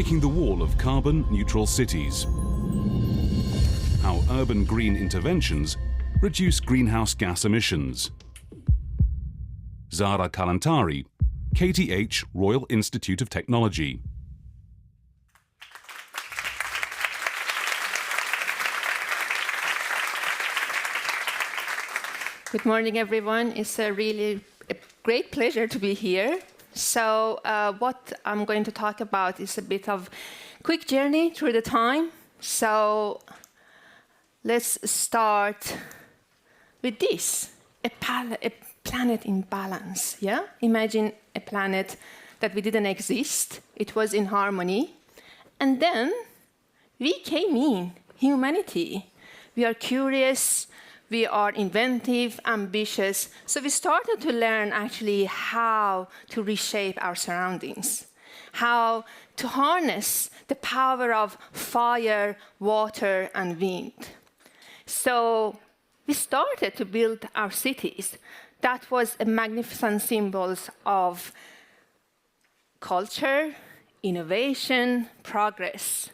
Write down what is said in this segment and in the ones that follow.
Breaking the wall of carbon-neutral cities. How urban green interventions reduce greenhouse gas emissions. Zahra Kalantari, KTH Royal Institute of Technology. Good morning, everyone. It's really a great pleasure to be here. So what I'm going to talk about is a bit of quick journey through the time. So let's start with this, a planet in balance. Yeah? Imagine a planet that we didn't exist. It was in harmony. And then we came in, humanity. We are curious. We are inventive, ambitious. So we started to learn actually how to reshape our surroundings, how to harness the power of fire, water, and wind. So we started to build our cities. That was a magnificent symbol of culture, innovation, progress.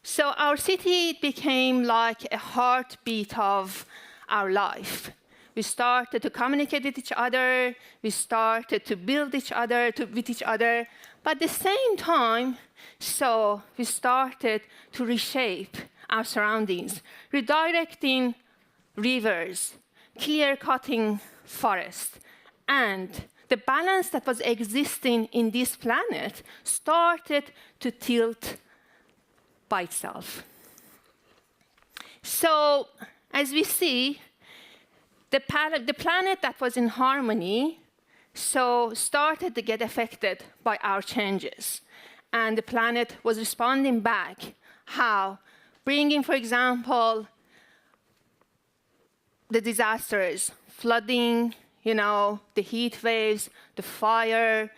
So our city became like a heartbeat of our life. We started to communicate with each other. We started to build with each other. But at the same time, so we started to reshape our surroundings, redirecting rivers, clear-cutting forests, and the balance that was existing in this planet started to tilt by itself. So, as we see, the planet that was in harmony started to get affected by our changes. And the planet was responding back. How? Bringing, for example, the disasters, flooding, the heat waves, the fire,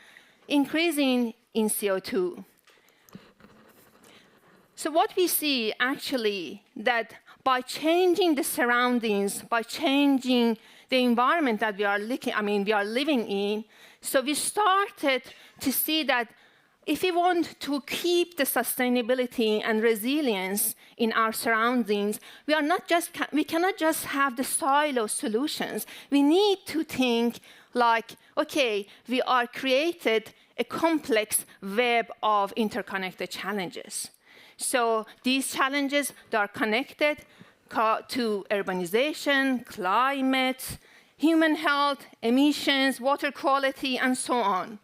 increasing in CO2. So what we see actually that by changing the surroundings, by changing the environment that we are living in, so we started to see that if we want to keep the sustainability and resilience in our surroundings, we cannot just have the silo solutions. We need to think like, okay, we are created a complex web of interconnected challenges. So these challenges, they are connected to urbanization, climate, human health, emissions, water quality, and so on.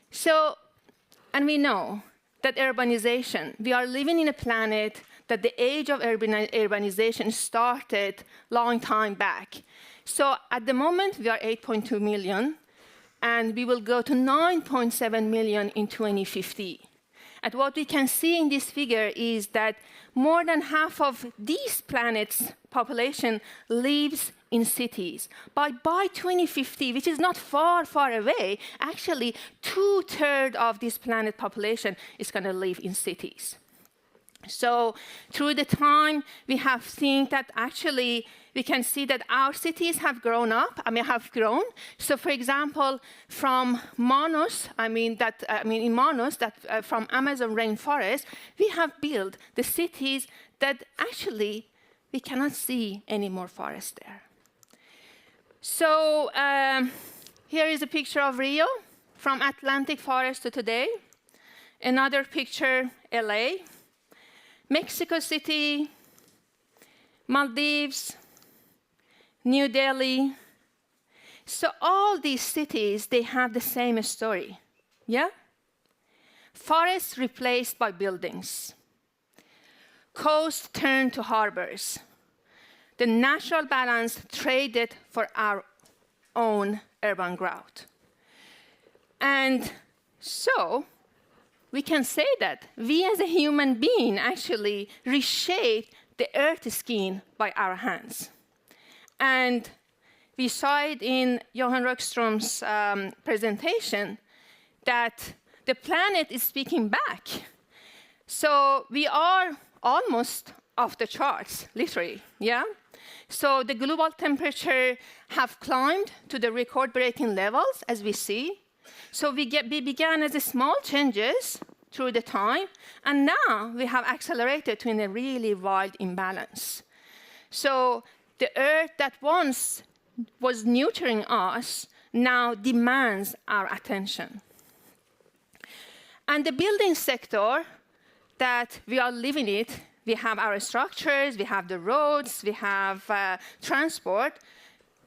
So, and we know that urbanization, we are living in a planet that the age of urbanization started long time back. So at the moment, we are 8.2 million, and we will go to 9.7 million in 2050. And what we can see in this figure is that more than half of this planet's population lives in cities. By 2050, which is not far, far away, actually 2/3 of this planet population is going to live in cities. So through the time, we have seen that actually we can see that our cities have grown. So for example, from Manus, from Amazon rainforest, we have built the cities that actually we cannot see any more forest there. So here is a picture of Rio, from Atlantic forest to today. Another picture, LA. Mexico City, Maldives, New Delhi. So all these cities, they have the same story, yeah? Forests replaced by buildings. Coasts turned to harbors. The natural balance traded for our own urban growth. And so, we can say that we as a human being actually reshape the earth skin by our hands. And we saw it in Johan Rockström's presentation that the planet is speaking back. So we are almost off the charts, literally, yeah? So the global temperature have climbed to the record-breaking levels, as we see. So we began as small changes, through the time, and now we have accelerated to in a really wild imbalance. So the Earth that once was nurturing us now demands our attention. And the building sector that we are living in, we have our structures, we have the roads, we have transport,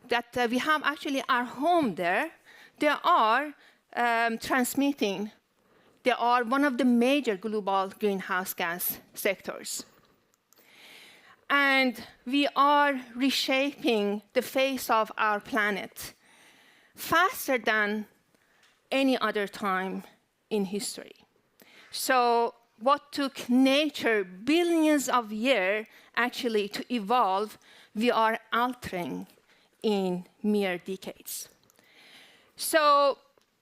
that we have actually our home there. They are transmitting. They are one of the major global greenhouse gas sectors. And we are reshaping the face of our planet faster than any other time in history. So what took nature billions of years actually to evolve, we are altering in mere decades. So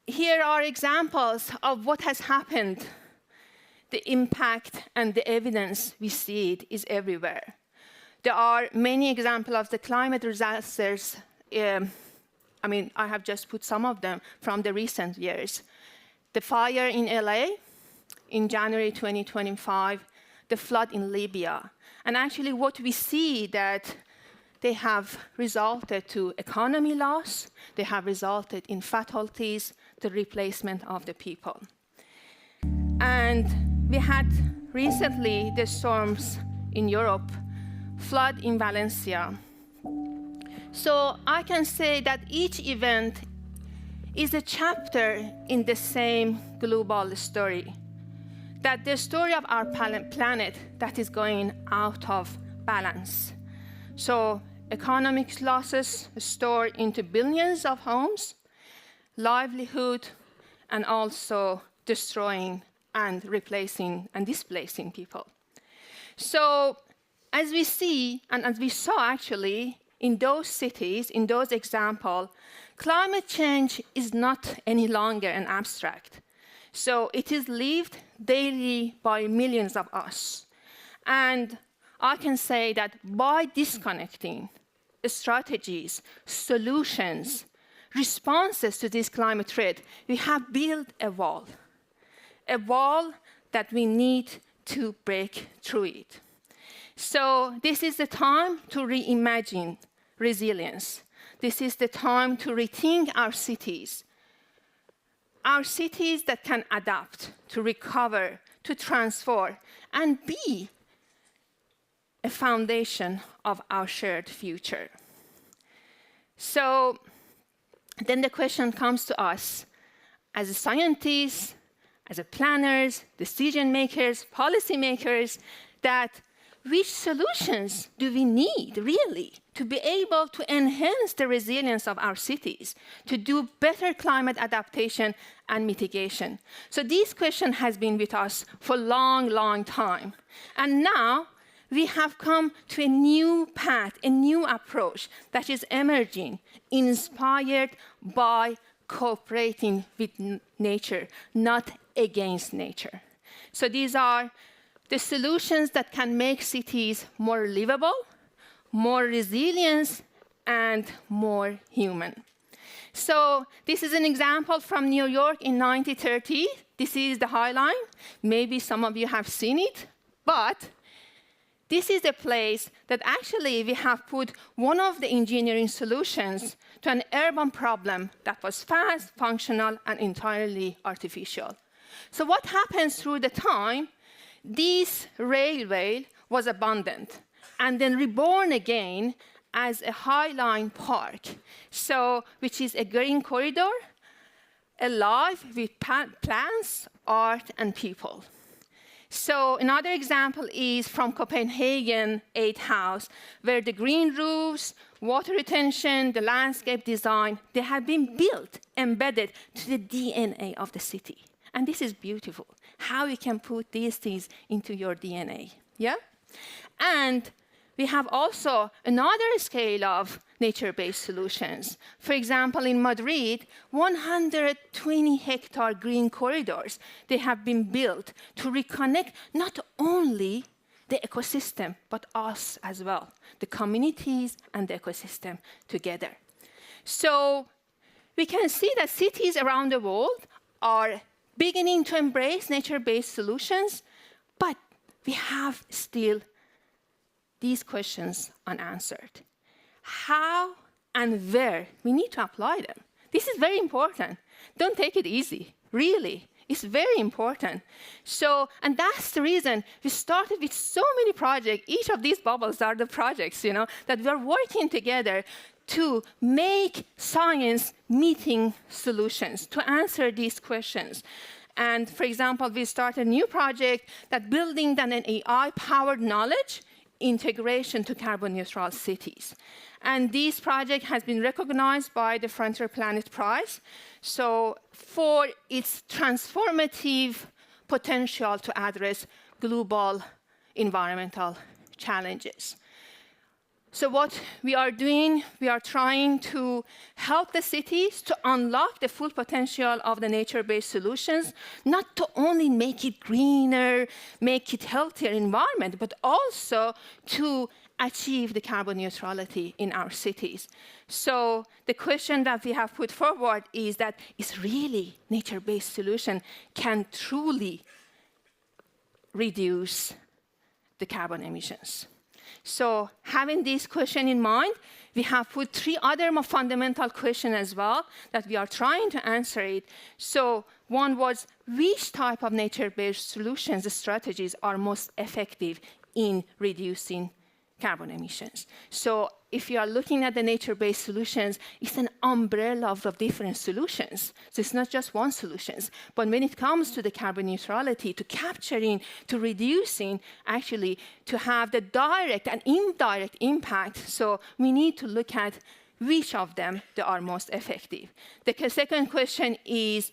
here are examples of what has happened. The impact and the evidence we see it is everywhere. There are many examples of the climate disasters. I have just put some of them from the recent years. The fire in LA in January 2025, the flood in Libya. And actually what we see that they have resulted to economy loss, they have resulted in fatalities, the replacement of the people. And we had recently the storms in Europe, flood in Valencia. So I can say that each event is a chapter in the same global story. That the story of our planet that is going out of balance. So economic losses stored into billions of homes, livelihood, and also destroying and replacing and displacing people. So as we see, and as we saw actually in those cities, in those examples, climate change is not any longer an abstract. So it is lived daily by millions of us. And I can say that by disconnecting strategies, solutions, responses to this climate threat, we have built a wall that we need to break through it. So this is the time to reimagine resilience. This is the time to rethink our cities that can adapt, to recover, to transform, and be a foundation of our shared future. So then the question comes to us as scientists, as planners, decision makers, policy makers, that which solutions do we need really to be able to enhance the resilience of our cities, to do better climate adaptation and mitigation? So this question has been with us for a long, long time. And now we have come to a new path, a new approach that is emerging, inspired by cooperating with nature, not against nature. So these are the solutions that can make cities more livable, more resilient, and more human. So this is an example from New York in 1930. This is the High Line. Maybe some of you have seen it, but this is a place that actually we have put one of the engineering solutions to an urban problem that was fast, functional, and entirely artificial. So what happens through the time? This railway was abandoned and then reborn again as a High Line park, so which is a green corridor, alive with plants, art, and people. So another example is from Copenhagen 8 House, where the green roofs, water retention, the landscape design, they have been built, embedded to the DNA of the city. And this is beautiful, how you can put these things into your DNA, yeah? And we have also another scale of nature-based solutions. For example, in Madrid, 120-hectare green corridors, they have been built to reconnect not only the ecosystem, but us as well, the communities and the ecosystem together. So we can see that cities around the world are beginning to embrace nature-based solutions, but we have still these questions unanswered. How and where we need to apply them. This is very important. Don't take it easy, really. It's very important. So, and that's the reason we started with so many projects. Each of these bubbles are the projects, you know, that we are working together to make science meeting solutions, to answer these questions. And for example, we started a new project that building an AI-powered knowledge integration to carbon neutral cities. And this project has been recognized by the Frontier Planet Prize, so for its transformative potential to address global environmental challenges. So what we are doing, we are trying to help the cities to unlock the full potential of the nature-based solutions, not to only make it greener, make it healthier environment, but also to achieve the carbon neutrality in our cities. So the question that we have put forward is that is really nature-based solution can truly reduce the carbon emissions. So having this question in mind, we have put 3 other more fundamental questions as well that we are trying to answer it. So one was, which type of nature-based solutions, strategies are most effective in reducing carbon emissions? So if you are looking at the nature-based solutions, it's an umbrella of different solutions. So it's not just one solution. But when it comes to the carbon neutrality, to capturing, to reducing, actually to have the direct and indirect impact, so we need to look at which of them they are most effective. The second question is,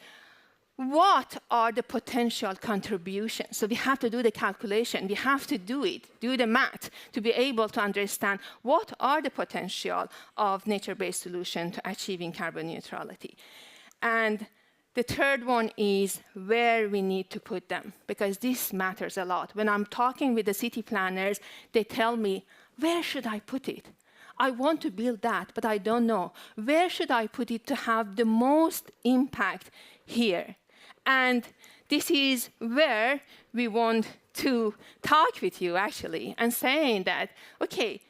what are the potential contributions? So we have to do the calculation. We have to do it, do the math, to be able to understand what are the potential of nature-based solutions to achieving carbon neutrality. And the third one is where we need to put them, because this matters a lot. When I'm talking with the city planners, they tell me, where should I put it? I want to build that, but I don't know. Where should I put it to have the most impact here? And this is where we want to talk with you, actually, and saying that, OK,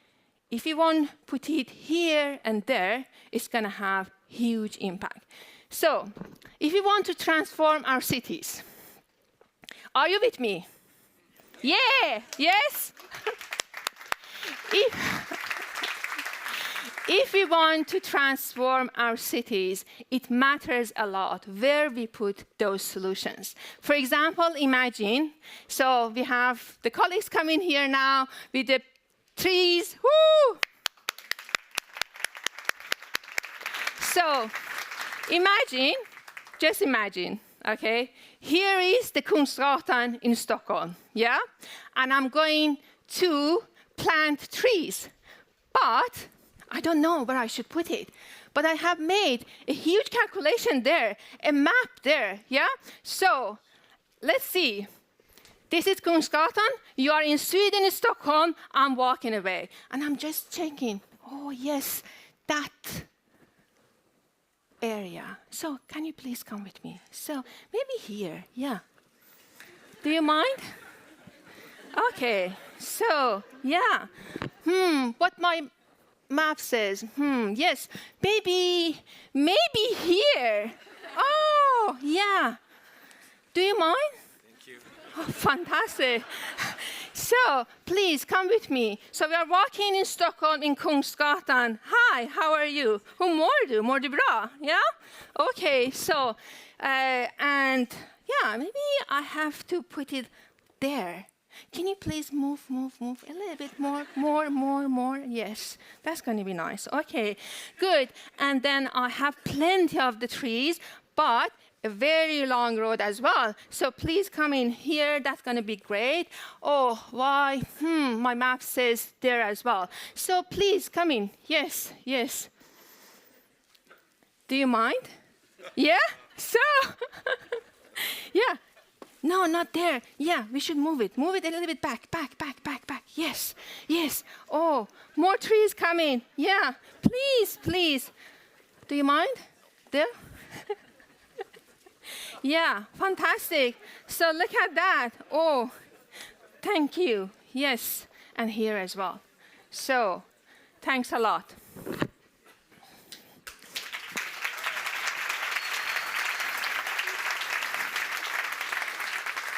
if you want to put it here and there, it's going to have huge impact. So if we want to transform our cities, are you with me? Yeah, yes? If we want to transform our cities, it matters a lot where we put those solutions. For example, imagine, so we have the colleagues coming here now with the trees. Woo! So imagine, just imagine, okay? Here is the Kungsgatan in Stockholm, yeah? And I'm going to plant trees, but I don't know where I should put it, but I have made a huge calculation there, a map there, yeah? So let's see. This is Kungsgatan. You are in Sweden, in Stockholm. I'm walking away. And I'm just checking. Oh, yes, that area. So can you please come with me? So maybe here, yeah. Do you mind? OK, so, yeah. What my map says, yes, maybe here. Oh, yeah. Do you mind? Thank you. Oh, fantastic. So, please come with me. So we are walking in Stockholm in Kungsgatan. Hi, how are you? Hur mår du? Mår du bra? Yeah? Okay, so, and yeah, maybe I have to put it there. Can you please move a little bit more? Yes, that's going to be nice. Okay, good. And then I have plenty of the trees, but a very long road as well. So please come in here. That's going to be great. Oh, why? My map says there as well. So please come in. Yes. Do you mind? Yeah? So, yeah. No, not there. Yeah, we should move it. Move it a little bit back. Yes. Oh, more trees coming. Yeah, please. Do you mind? There? Yeah, fantastic. So look at that. Oh, thank you. Yes, and here as well. So thanks a lot.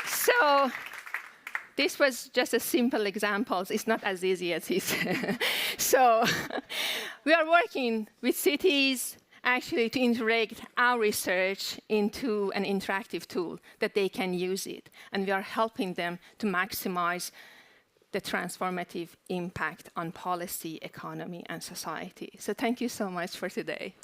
So this was just a simple example. It's not as easy as it. So we are working with cities actually to integrate our research into an interactive tool that they can use it. And we are helping them to maximize the transformative impact on policy, economy, and society. So thank you so much for today.